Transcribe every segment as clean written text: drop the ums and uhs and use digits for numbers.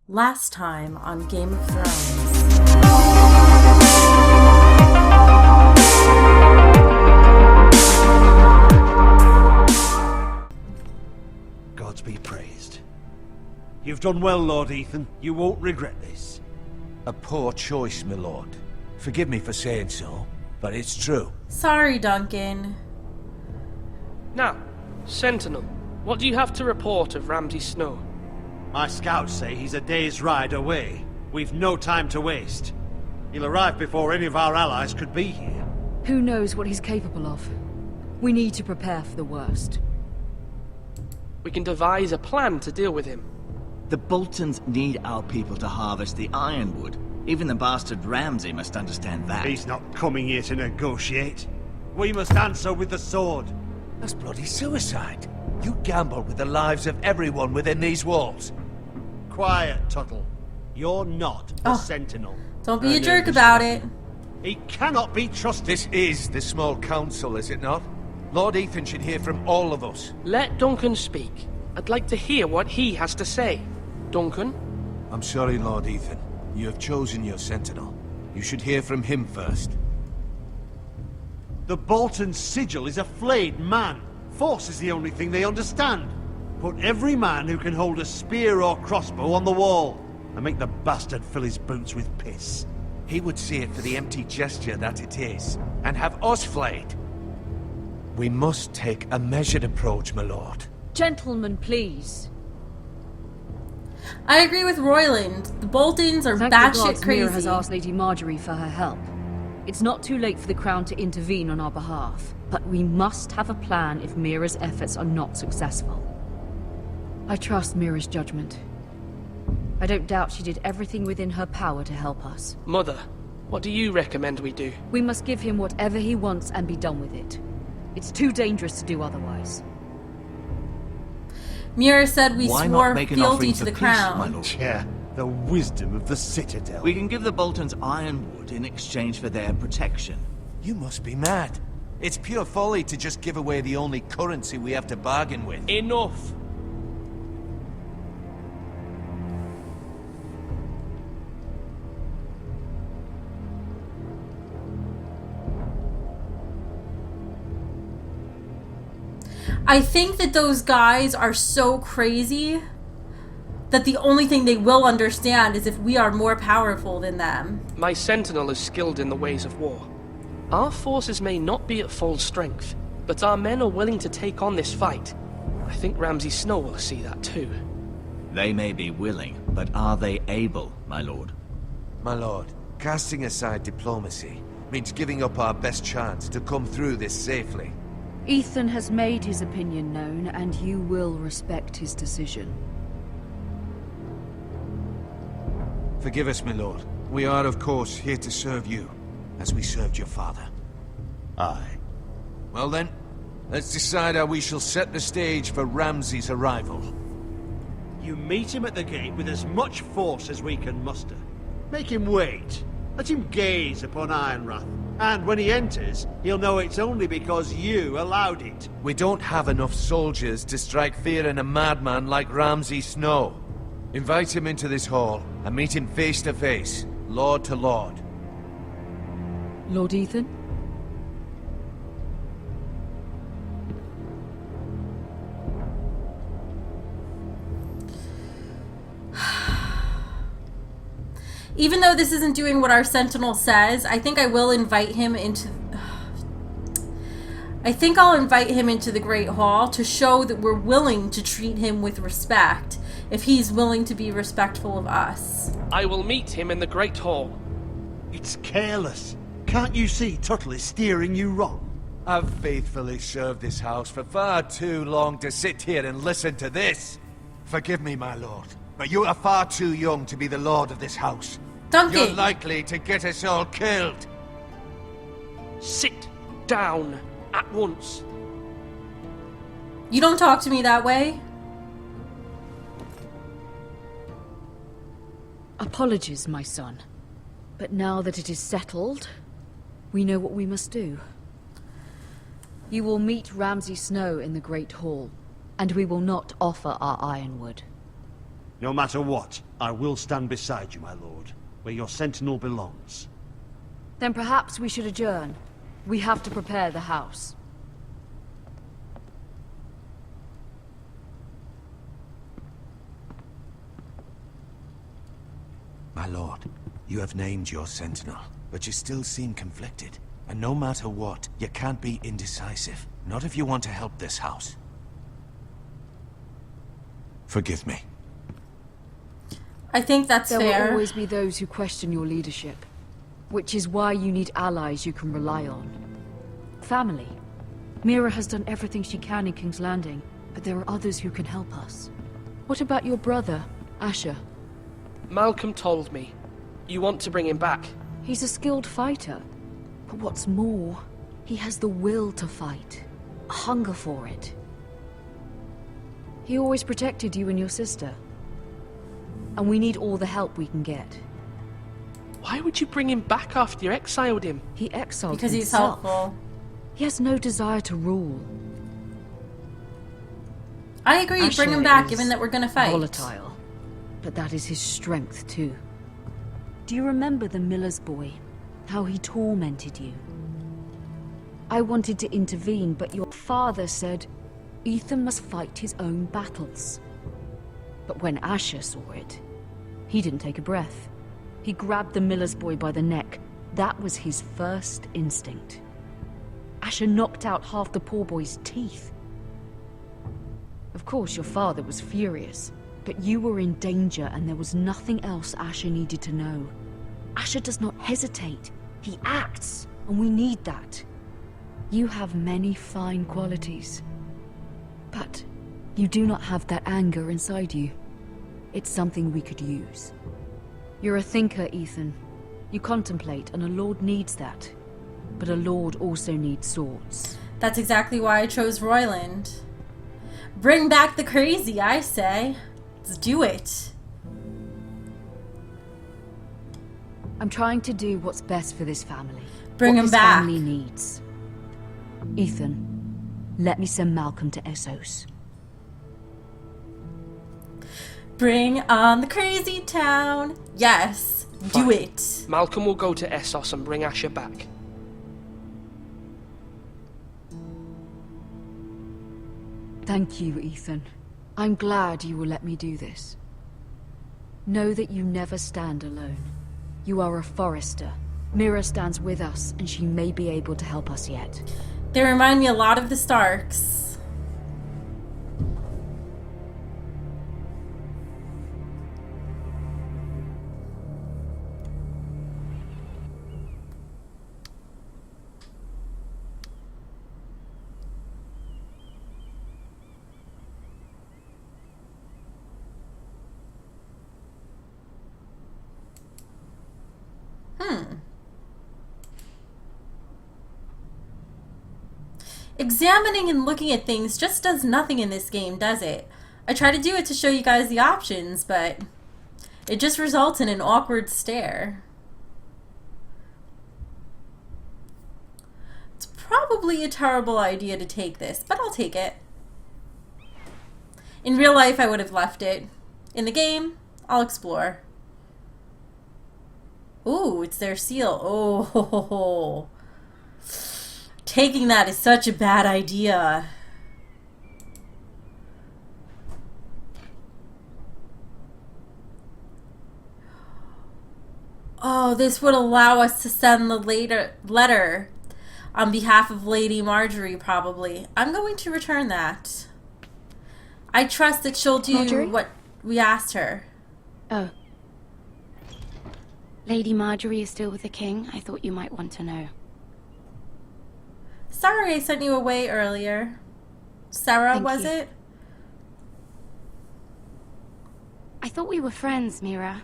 Last time on Game of Thrones. Gods be praised. You've done well, Lord Ethan. You won't regret this. A poor choice, my lord. Forgive me for saying so, but it's true. Sorry, Duncan. Now, Sentinel, what do you have to report of Ramsay Snow? My scouts say he's a day's ride away. We've no time to waste. He'll arrive before any of our allies could be here. Who knows what he's capable of? We need to prepare for the worst. We can devise a plan to deal with him. The Boltons need our people to harvest the Ironwood. Even the bastard Ramsay must understand that. He's not coming here to negotiate. We must answer with the sword. That's bloody suicide. You gamble with the lives of everyone within these walls. Quiet, Tuttle. You're not a sentinel. Don't be a jerk about it. He cannot be trusted. This is the small council, is it not? Lord Ethan should hear from all of us. Let Duncan speak. I'd like to hear what he has to say. Duncan? I'm sorry, Lord Ethan. You have chosen your sentinel. You should hear from him first. The Bolton sigil is a flayed man. Force is the only thing they understand. Put every man who can hold a spear or crossbow on the wall, and make the bastard fill his boots with piss. He would see it for the empty gesture that it is, and have us flayed. We must take a measured approach, my lord. Gentlemen, please. I agree with Royland. The Boltons are Thank the batshit gods Mira has crazy. asked Lady Marjorie for her help. It's not too late for the Crown to intervene on our behalf, but we must have a plan if Mira's efforts are not successful. I trust Mira's judgment. I don't doubt she did everything within her power to help us. Mother, what do you recommend we do? We must give him whatever he wants and be done with it. It's too dangerous to do otherwise. Mira said we Why swore not make an fealty offering to for the peace, crown. my lord? Yeah, the wisdom of the Citadel. We can give the Boltons Ironwood in exchange for their protection. You must be mad. It's pure folly to just give away the only currency we have to bargain with. Enough! I think that those guys are so crazy that the only thing they will understand is if we are more powerful than them. My Sentinel is skilled in the ways of war. Our forces may not be at full strength, but our men are willing to take on this fight. I think Ramsay Snow will see that too. They may be willing, but are they able, my lord? My lord, casting aside diplomacy means giving up our best chance to come through this safely. Ethan has made his opinion known, and you will respect his decision. Forgive us, my lord. We are, of course, here to serve you, as we served your father. Aye. Well then, let's decide how we shall set the stage for Ramsay's arrival. You meet him at the gate with as much force as we can muster. Make him wait. Let him gaze upon Ironrath. And when he enters, he'll know it's only because you allowed it. We don't have enough soldiers to strike fear in a madman like Ramsay Snow. Invite him into this hall, and meet him face to face, lord to lord. Lord Ethan? Even though this isn't doing what our sentinel says, I think I will invite him into... I think I'll invite him into the Great Hall to show that we're willing to treat him with respect, if he's willing to be respectful of us. I will meet him in the Great Hall. It's careless. Can't you see Tuttle is steering you wrong? I've faithfully served this house for far too long to sit here and listen to this. Forgive me, my lord, but you are far too young to be the lord of this house. Duncan! You're likely to get us all killed. Sit down at once. You don't talk to me that way. Apologies, my son. But now that it is settled, we know what we must do. You will meet Ramsay Snow in the Great Hall, and we will not offer our Ironwood. No matter what, I will stand beside you, my lord, where your sentinel belongs. Then perhaps we should adjourn. We have to prepare the house. My lord, you have named your sentinel, but you still seem conflicted. And no matter what, you can't be indecisive. Not if you want to help this house. Forgive me. I think that's There fair. will always be those who question your leadership, which is why you need allies you can rely on. Family. Mira has done everything she can in King's Landing, but there are others who can help us. What about your brother, Asher? Malcolm told me. You want to bring him back? He's a skilled fighter. But what's more, he has the will to fight. A hunger for it. He always protected you and your sister. And we need all the help we can get. Why would you bring him back after you exiled him? He exiled Because he's himself. helpful. He has no desire to rule. I agree, bring him Asher back, is given that we're gonna fight. Volatile. But that is his strength, too. Do you remember the miller's boy? How he tormented you? I wanted to intervene, but your father said Ethan must fight his own battles. But when Asher saw it, he didn't take a breath. He grabbed the miller's boy by the neck. That was his first instinct. Asher knocked out half the poor boy's teeth. Of course, your father was furious, but you were in danger and there was nothing else Asher needed to know. Asher does not hesitate. He acts, and we need that. You have many fine qualities, but you do not have that anger inside you. It's something we could use. You're a thinker, Ethan. You contemplate, and a lord needs that. But a lord also needs swords. That's exactly why I chose Royland. Bring back the crazy, I say. Let's do it. I'm trying to do what's best for this family. Bring what him this back. family needs. Ethan, let me send Malcolm to Essos. Bring on the crazy town. Yes, do Fine. it. Malcolm will go to Essos and bring Asher back. Thank you, Ethan. I'm glad you will let me do this. Know that you never stand alone. You are a Forrester. Mira stands with us, and she may be able to help us yet. They remind me a lot of the Starks. Examining and looking at things just does nothing in this game, does it? I try to do it to show you guys the options, but it just results in an awkward stare. It's probably a terrible idea to take this, but I'll take it. In real life, I would have left it. In the game, I'll explore. Ooh, it's their seal. Oh, ho, ho, ho. Taking that is such a bad idea. Oh, this would allow us to send the letter on behalf of Lady Marjorie, probably. I'm going to return that. I trust that she'll do Marjorie? what we asked her. Oh. Lady Marjorie is still with the king. I thought you might want to know. Sorry I sent you away earlier. Sarah, Thank was you. it? I thought we were friends, Mira.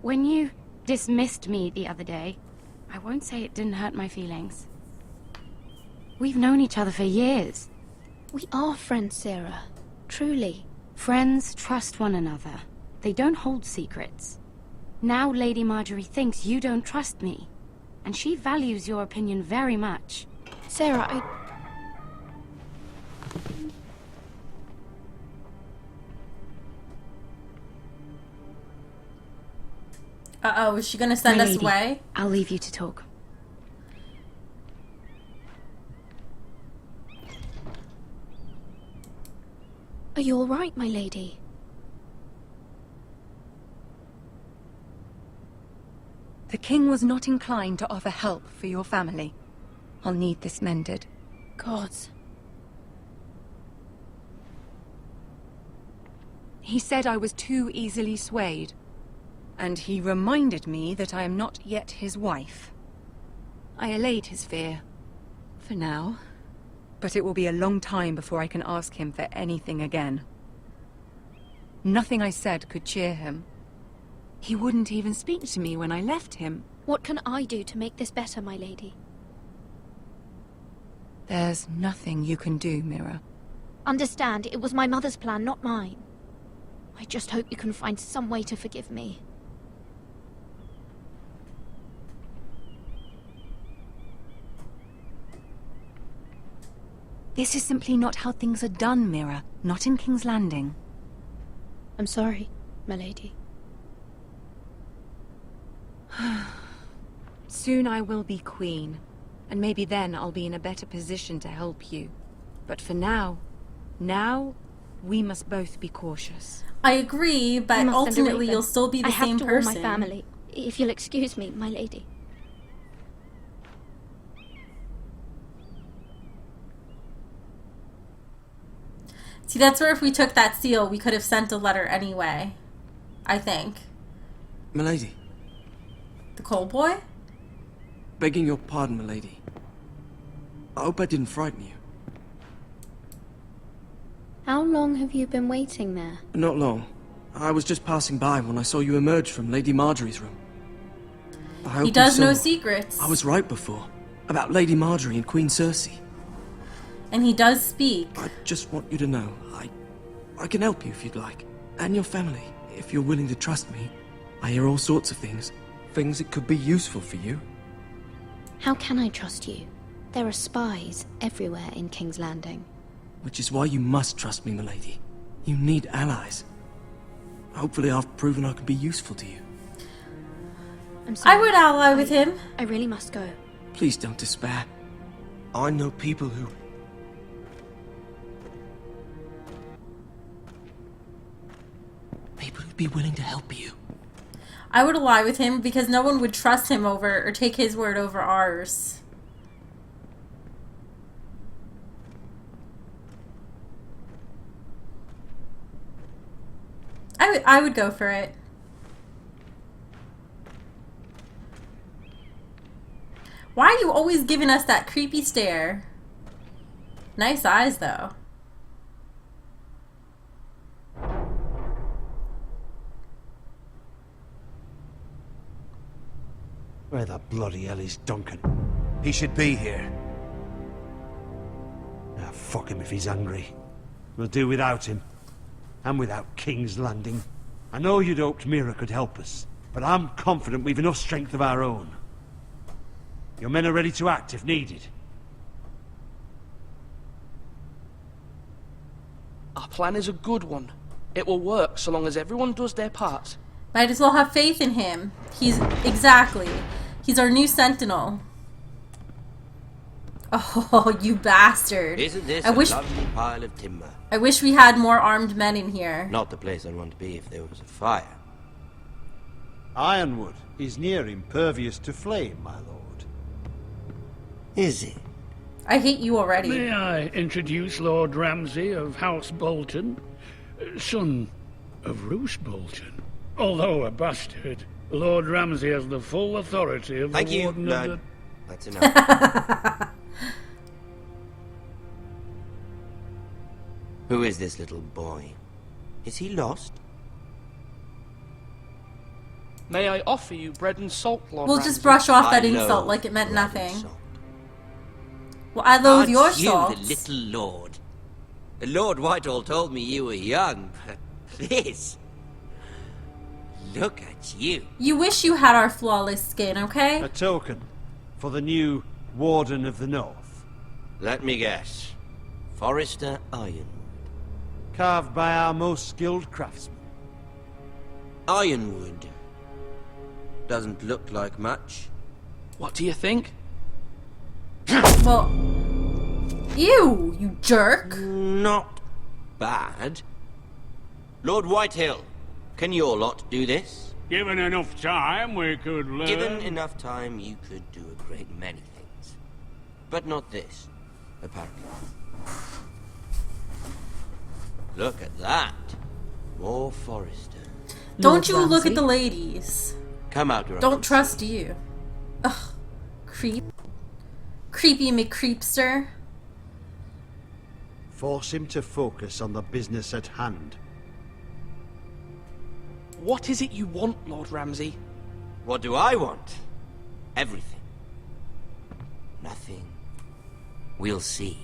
When you dismissed me the other day, I won't say it didn't hurt my feelings. We've known each other for years. We are friends, Sarah. Truly. Friends trust one another. They don't hold secrets. Now Lady Marjorie thinks you don't trust me, and she values your opinion very much. Sarah, Uh-oh, is she gonna send My us lady, away? I'll leave you to talk. Are you all right, my lady? The king was not inclined to offer help for your family. I'll need this mended. Gods. He said I was too easily swayed. And he reminded me that I am not yet his wife. I allayed his fear. For now. But it will be a long time before I can ask him for anything again. Nothing I said could cheer him. He wouldn't even speak to me when I left him. What can I do to make this better, my lady? There's nothing you can do, Mira. Understand, it was my mother's plan, not mine. I just hope you can find some way to forgive me. This is simply not how things are done, Mira. Not in King's Landing. I'm sorry, my lady. Soon I will be queen, and maybe then I'll be in a better position to help you. But for now, we must both be cautious. I agree, but must send a ultimately raven. you'll still be the I have same to warn person. my family, if you'll excuse me, my lady. See, that's where if we took that seal, we could have sent a letter anyway. I think. Milady. The cold boy? Begging your pardon, milady. I hope I didn't frighten you. How long have you been waiting there? Not long. I was just passing by when I saw you emerge from Lady Marjorie's room. I hope He does you know saw. secrets. I was right before. About Lady Marjorie and Queen Cersei. And he does speak. I just want you to know, I can help you if you'd like. And your family, if you're willing to trust me. I hear all sorts of things. Things that could be useful for you. How can I trust you? There are spies everywhere in King's Landing. Which is why you must trust me, milady. You need allies. Hopefully I've proven I can be useful to you. I'm sorry. I would ally with him. I really must go. Please don't despair. I know people who... People who'd be willing to help you. I would ally with him because no one would trust him over or take his word over ours. I would go for it. Why are you always giving us that creepy stare? Nice eyes, though. Where the bloody hell is Duncan? He should be here. Ah, fuck him if he's angry. We'll do without him. And without King's Landing. I know you'd hoped Mira could help us, but I'm confident we've enough strength of our own. Your men are ready to act if needed. Our plan is a good one. It will work so long as everyone does their part. Might as well have faith in him. Exactly. He's our new sentinel. Oh, you bastard. Isn't this a lovely pile of timber? I wish we had more armed men in here. Not the place I'd want to be if there was a fire. Ironwood is near impervious to flame, my lord. Is it? I hate you already. May I introduce Lord Ramsay of House Bolton, son of Roose Bolton. Although a bastard, Lord Ramsay has the full authority of Thank the you. Warden No, of the... that's enough. Who is this little boy? Is he lost? May I offer you bread and salt, Lord We'll Ramsay? just brush off that I insult loathe like it meant bread and nothing. salt. Well, I loathe Aren't your you salt. the little lord? Lord Whitehall told me you were young, but this... Look at you. You wish you had our flawless skin, okay? A token for the new Warden of the North. Let me guess. Forrester Ironwood. Carved by our most skilled craftsmen. Ironwood. Doesn't look like much. What do you think? Well, ew, you jerk. Not bad. Lord Whitehill, can your lot do this? Given enough time, we could learn. Given enough time, you could do a great many things. But not this, apparently. Look at that. More Forrester. Don't you look at the ladies. Come out, your Don't trust you. Ugh. Creep. Creepy McCreepster. Force him to focus on the business at hand. What is it you want, Lord Ramsay? What do I want? Everything. Nothing. We'll see.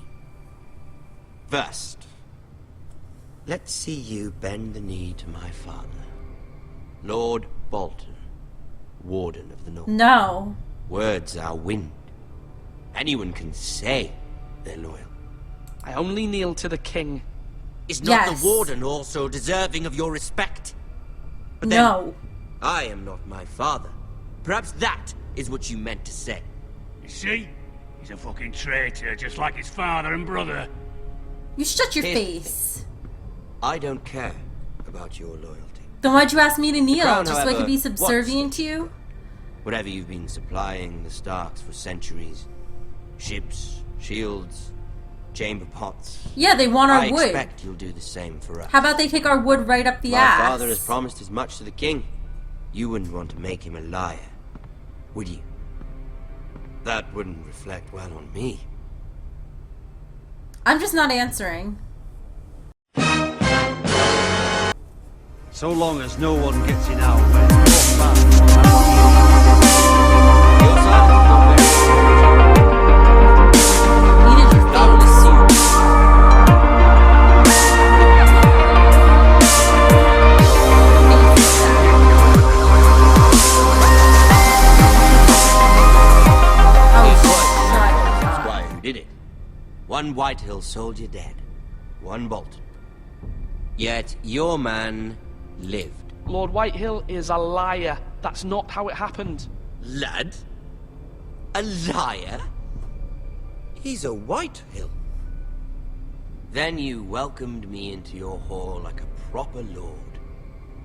First, let's see you bend the knee to my father, Lord Bolton, Warden of the North. No. Words are wind. Anyone can say they're loyal. I only kneel to the king. Is not the Warden also deserving of your respect? But then, no. I am not my father. Perhaps that is what you meant to say. You see? He's a fucking traitor, just like his father and brother. You shut your face. I don't care about your loyalty. Then why'd you ask me to kneel? Crown, Just so I could be subservient to you? Whatever you've been supplying the Starks for centuries. Ships, shields, chamber pots. Yeah, they want our wood. I expect you'll do the same for us. How about they take our wood right up the My ass? father has promised as much to the king. You wouldn't want to make him a liar, would you? That wouldn't reflect well on me. I'm just not answering. So long as no one gets in our way, your fast. Your silence is not very Needed your Squire who did it. One Whitehill soldier dead. One Bolton. Yet your man lived. Lord Whitehill is a liar. That's not how it happened. Lad? A liar? He's a Whitehill. Then you welcomed me into your hall like a proper lord,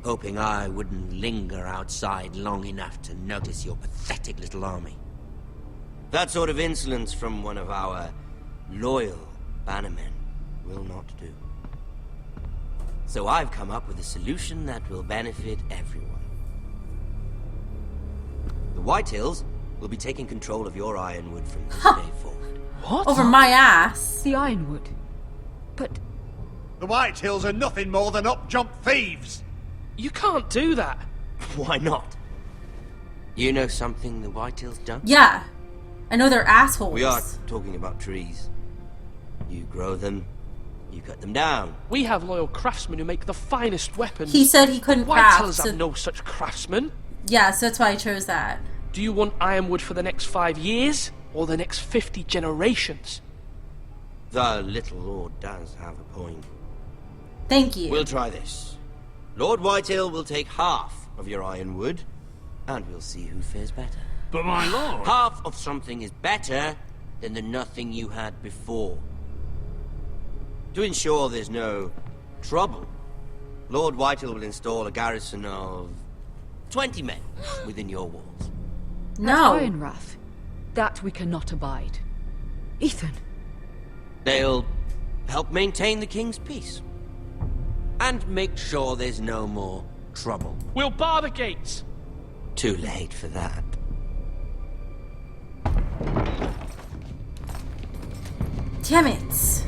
hoping I wouldn't linger outside long enough to notice your pathetic little army. That sort of insolence from one of our loyal Bannermen will not do. So I've come up with a solution that will benefit everyone. The Whitehills will be taking control of your Ironwood from this day forward. What? Over my ass. The Ironwood. But... The Whitehills are nothing more than up-jump thieves! You can't do that. Why not? You know something the Whitehills don't? Yeah. I know they're assholes. We are talking about trees. You grow them, you cut them down. We have loyal craftsmen who make the finest weapons. He said he couldn't craft. Whitehills have no such craftsmen. Yeah, so that's why I chose that. Do you want Ironwood for the next 5 years, or the next 50 generations? The little lord does have a point. Thank you. We'll try this. Lord Whitehill will take half of your Ironwood, and we'll see who fares better. But my lord... Half of something is better than the nothing you had before. To ensure there's no trouble, Lord Whitehill will install a garrison of 20 men within your walls. No. At Ironrath. That we cannot abide. Ethan. They'll help maintain the king's peace. And make sure there's no more trouble. We'll bar the gates. Too late for that. Damn it.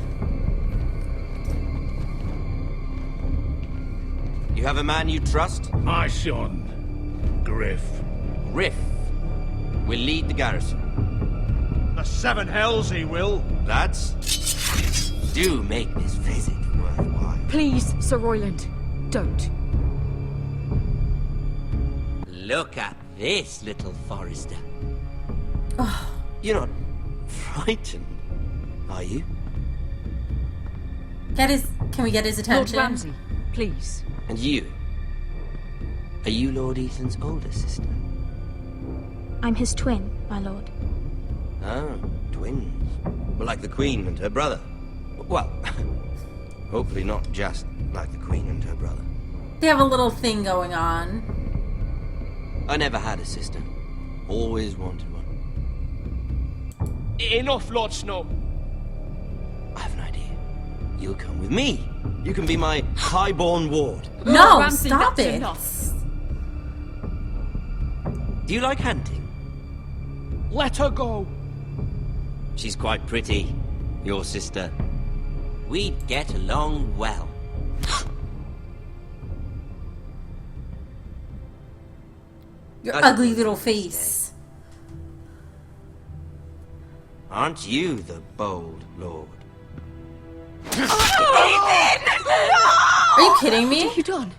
You have a man you trust? My son, Griff. Griff will lead the garrison. The seven hells he will. Lads, do make this visit worthwhile. Please, Sir Royland, don't. Look at this, little Forrester. Oh. You're not frightened, are you? Can we get his Lord attention? Ramsay, please. And you? Are you Lord Ethan's older sister? I'm his twin, my lord. Oh, twins. Well, like the Queen and her brother. Well, hopefully not just like the Queen and her brother. They have a little thing going on. I never had a sister. Always wanted one. Enough, Lord Snow. I have an idea. You'll come with me. You can be my highborn ward. No, Ramsay, stop that's it. enough. Do you like hunting? Let her go. She's quite pretty, your sister. We'd get along well. Your I ugly suppose little you could face. Aren't you the bold lord? Are you kidding me? What have you done?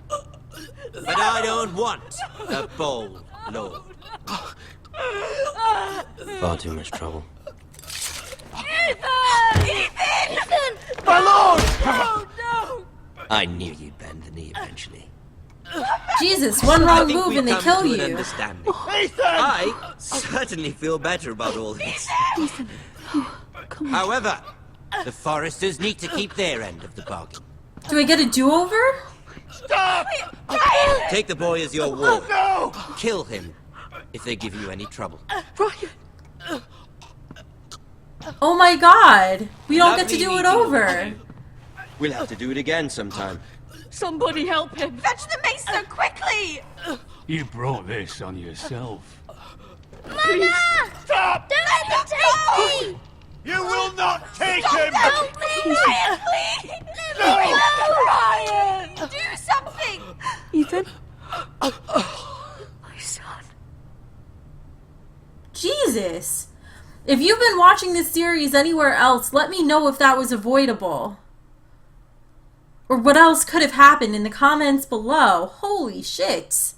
But I don't want the bold lord. Far too much trouble. Ethan! My lord! Oh, no! I knew you'd bend the knee eventually. Jesus, one I wrong think move we've and they come kill to an you. understanding. Ethan! I certainly feel better about all this. Ethan, come on. However, the Forresters need to keep their end of the bargain. Do I get a do-over? Stop! Take the boy as your ward. No! Kill him if they give you any trouble. Ryan! Oh my god. We don't get to Lovely do it meeting over. you. We'll have to do it again sometime. Somebody help him! Fetch the maester, quickly! You brought this on yourself. Mama! Stop! Don't let them take me! You will not take him! Help me! Ryan, please! No! Ryan! Do something! Ethan? My son. Jesus. If you've been watching this series anywhere else, let me know if that was avoidable. Or what else could have happened in the comments below. Holy shit.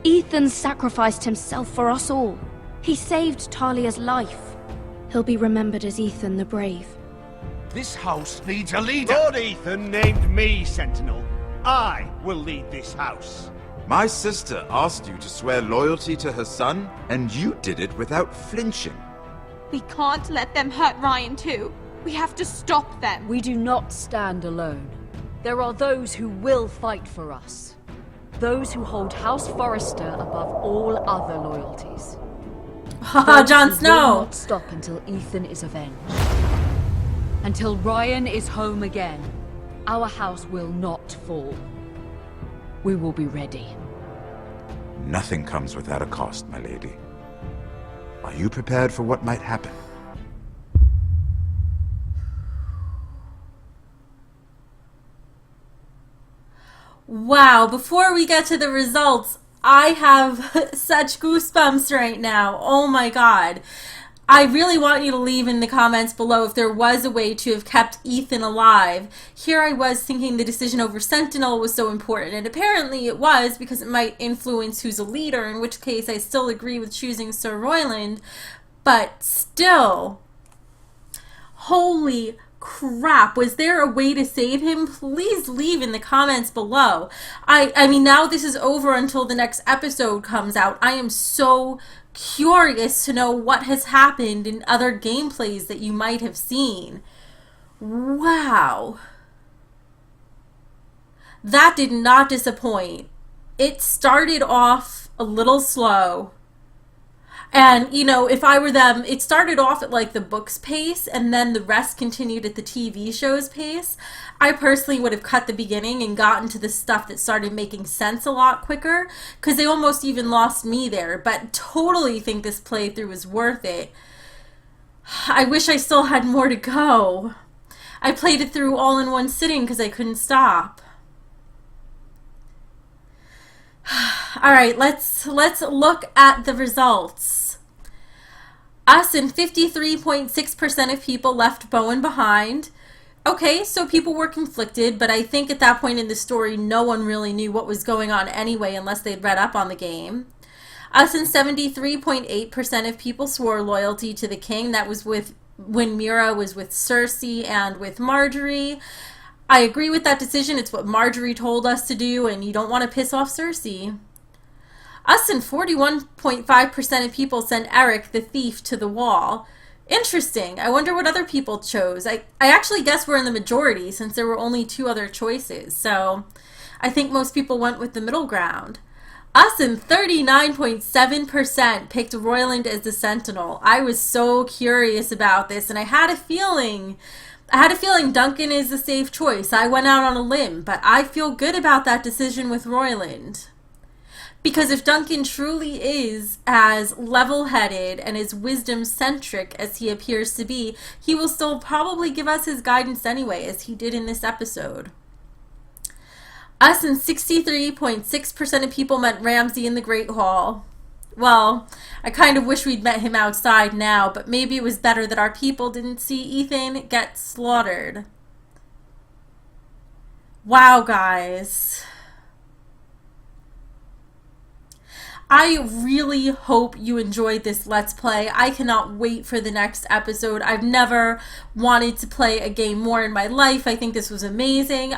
Ethan sacrificed himself for us all. He saved Talia's life. He'll be remembered as Ethan the Brave. This house needs a leader! Lord Ethan named me Sentinel. I will lead this house. My sister asked you to swear loyalty to her son, and you did it without flinching. We can't let them hurt Ryan too. We have to stop them. We do not stand alone. There are those who will fight for us. Those who hold House Forrester above all other loyalties. Haha, Jon Those who Snow. will not stop until Ethan is avenged. Until Ryan is home again, our house will not fall. We will be ready. Nothing comes without a cost, my lady. Are you prepared for what might happen? Wow, before we get to the results, I have such goosebumps right now. Oh my god. I really want you to leave in the comments below if there was a way to have kept Ethan alive. Here I was thinking the decision over Sentinel was so important, and apparently it was because it might influence who's a leader, in which case I still agree with choosing Sir Royland, but still. Holy crap, was there a way to save him? Please leave in the comments below. I mean, now this is over until the next episode comes out. I am so curious to know what has happened in other gameplays that you might have seen. Wow. That did not disappoint. It started off a little slow. And, you know, if I were them, it started off at like the book's pace and then the rest continued at the TV show's pace. I personally would have cut the beginning and gotten to the stuff that started making sense a lot quicker, because they almost even lost me there, but totally think this playthrough was worth it. I wish I still had more to go. I played it through all in one sitting because I couldn't stop. Alright, let's look at the results. Us and 53.6% of people left Bowen behind. Okay, so people were conflicted, but I think at that point in the story, no one really knew what was going on anyway unless they'd read up on the game. Us and 73.8% of people swore loyalty to the king. That was with when Mira was with Cersei and with Marjorie. I agree with that decision. It's what Marjorie told us to do, and you don't want to piss off Cersei. Us and 41.5% of people sent Eric the thief to the wall. Interesting. I wonder what other people chose. I actually guess we're in the majority since there were only 2 other choices. So I think most people went with the middle ground. Us and 39.7% picked Royland as the Sentinel. I was so curious about this, and I had a feeling Duncan is the safe choice. I went out on a limb, but I feel good about that decision with Royland. Because if Duncan truly is as level-headed and as wisdom-centric as he appears to be, he will still probably give us his guidance anyway, as he did in this episode. Us and 63.6% of people met Ramsay in the Great Hall. Well, I kind of wish we'd met him outside now, but maybe it was better that our people didn't see Ethan get slaughtered. Wow, guys. I really hope you enjoyed this Let's Play. I cannot wait for the next episode. I've never wanted to play a game more in my life. I think this was amazing.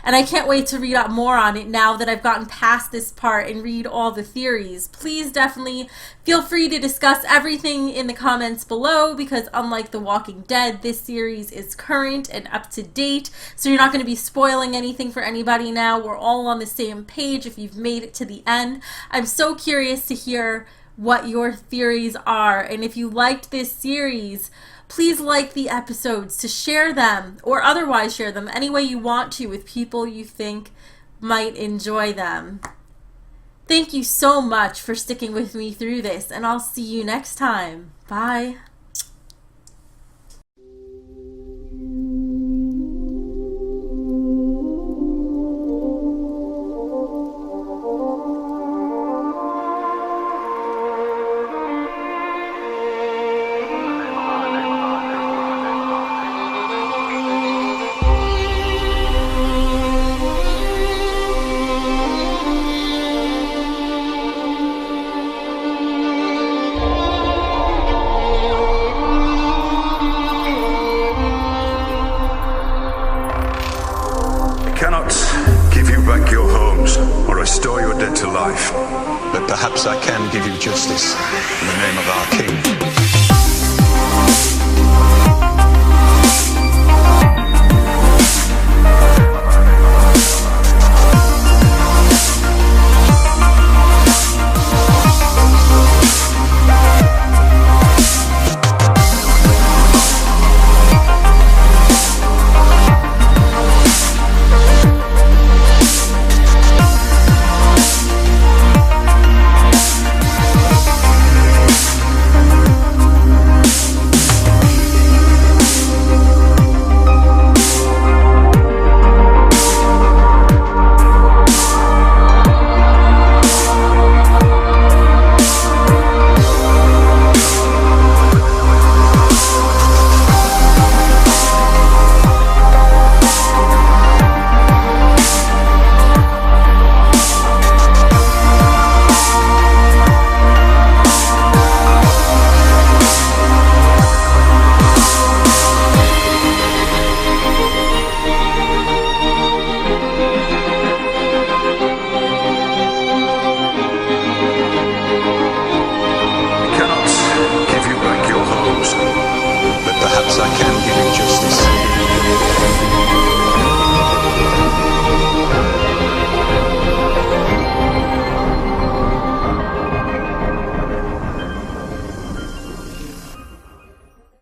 And I can't wait to read up more on it now that I've gotten past this part and read all the theories. Please definitely feel free to discuss everything in the comments below, because unlike The Walking Dead, this series is current and up to date, so you're not going to be spoiling anything for anybody now. We're all on the same page if you've made it to the end. I'm so curious to hear what your theories are, and if you liked this series, please like the episodes, to share them or otherwise share them any way you want to with people you think might enjoy them. Thank you so much for sticking with me through this, and I'll see you next time. Bye. But perhaps I can give you justice in the name of our king.